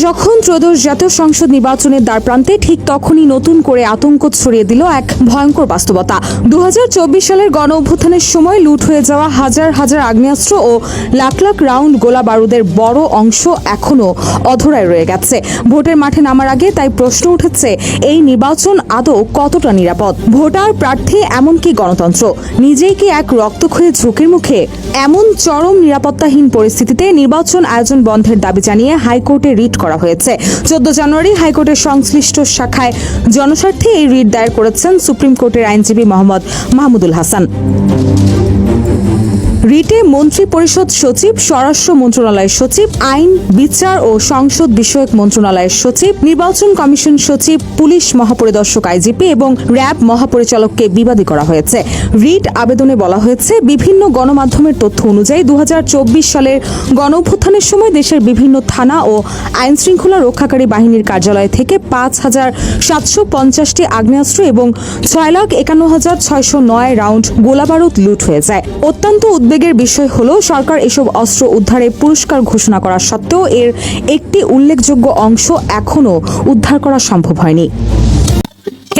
যখন ত্রয়োদশ জাতীয় সংসদ নির্বাচনের দ্বারপ্রান্তে ঠিক তখনই নতুন করে আতঙ্ক ছড়িয়ে দিল এক ভয়ঙ্কর বাস্তবতা। 2024 সালের গণ অভ্যুত্থানের সময় লুট হয়ে যাওয়া হাজার হাজার আগ্নেয়াস্ত্র ও লাখ লাখ রাউন্ড গোলা বারুদের বড় অংশ এখনো অধরায় রয়ে গেছে। ভোটের মাঠে নামার আগে তাই প্রশ্ন উঠেছে, এই নির্বাচন আদৌ কতটা নিরাপদ? ভোটার, প্রার্থী, এমনকি গণতন্ত্র নিজেই কি এক রক্তক্ষয়ী ঝুঁকির মুখে? এমন চরম নিরাপত্তাহীন পরিস্থিতিতে নির্বাচন আয়োজন বন্ধের দাবি জানিয়ে হাইকোর্টে রিট করা হয়েছে। 14 জানুয়ারি হাইকোর্টের সংশ্লিষ্ট শাখায় জনস্বার্থে এই রিট দায়ের করেছেন সুপ্রিম কোর্টের আইনজীবী মোহাম্মদ মাহমুদুল হাসান। রিটে মন্ত্রী পরিষদ সচিব, স্বরাষ্ট্র মন্ত্রণালয়ের সচিব, আইন, বিচার ও সংসদ বিষয়ক মন্ত্রণালয়ের সচিব, নির্বাচন কমিশন সচিব, পুলিশ মহাপরিদর্শক আইজিপি এবং র্যাব মহাপরিচালককে বিবাদী করা হয়েছে। রিট আবেদনে বলা হয়েছে, বিভিন্ন গণমাধ্যমের তথ্য অনুযায়ী 2024 সালের গণ অভ্যুত্থানের সময় দেশের বিভিন্ন থানা ও আইন শৃঙ্খলা রক্ষাকারী বাহিনীর কার্যালয় থেকে 5,750টি আগ্নেয়াস্ত্র এবং 6,51,609 রাউন্ড গোলাবারুদ লুট হয়ে যায়। অত্যন্ত উদ্বেগের বিষয় হলো, সরকার এসব অস্ত্র উদ্ধারে পুরস্কার ঘোষণা করা সত্ত্বেও এর একটি উল্লেখযোগ্য অংশ এখনও উদ্ধার করা সম্ভব হয়নি।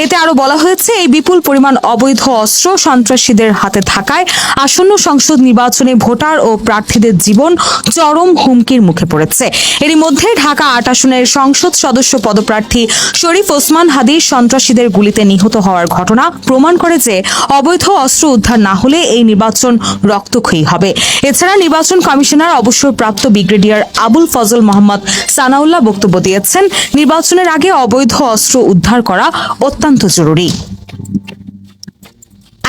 এতে আরো বলা হয়েছে, এই বিপুল পরিমাণ অবৈধ অস্ত্র সন্ত্রাসীদের হাতে থাকায় আসন্ন সংসদ নির্বাচনে ভোটার ও প্রার্থীদের জীবন চরম হুমকির মুখে পড়েছে। এরই মধ্যে ঢাকা 8 আসনের সংসদ সদস্য পদপ্রার্থী শরীফ ওসমান হাদি সন্ত্রাসীদের গুলিতে নিহত হওয়ার ঘটনা প্রমাণ করে যে অবৈধ অস্ত্র উদ্ধার না হলে এই নির্বাচন রক্তক্ষয়ী হবে। এছাড়া নির্বাচন কমিশনার অবসরপ্রাপ্ত ব্রিগেডিয়ার আবুল ফজল মোহাম্মদ সানাউল্লাহ বক্তব্য দিয়েছেন, নির্বাচনের আগে অবৈধ অস্ত্র উদ্ধার করা অত্যন্ত জরুরি।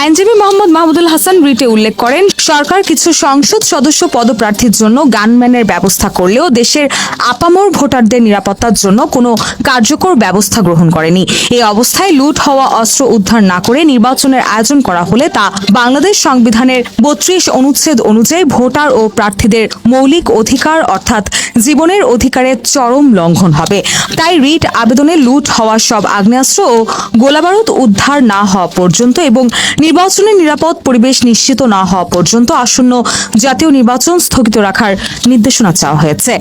আইনজীবী মোহাম্মদ মাহমুদুল হাসান রিটে উল্লেখ করেন, সরকার কিছু সংসদ সদস্য পদপ্রার্থীর জন্য গানম্যানের ব্যবস্থা করলেও দেশের আপামর ভোটারদের নিরাপত্তার জন্য কোনো কার্যকর ব্যবস্থা গ্রহণ করেনি। এই অবস্থায় লুট হওয়া অস্ত্র উদ্ধার না করে নির্বাচনের আয়োজন করা হলে তা বাংলাদেশ সংবিধানের 32 অনুচ্ছেদ অনুযায়ী ভোটার ও প্রার্থীদের মৌলিক অধিকার অর্থাৎ জীবনের অধিকারের চরম লঙ্ঘন হবে। তাই রিট আবেদনে লুট হওয়া সব আগ্নেয়াস্ত্র ও গোলাবারুদ উদ্ধার না হওয়া পর্যন্ত এবং নির্বাচনের নিরাপদ পরিবেশ নিশ্চিত না হওয়া পর্যন্ত আসন্ন জাতীয় নির্বাচন স্থগিত রাখার নির্দেশনা চাওয়া হয়েছে।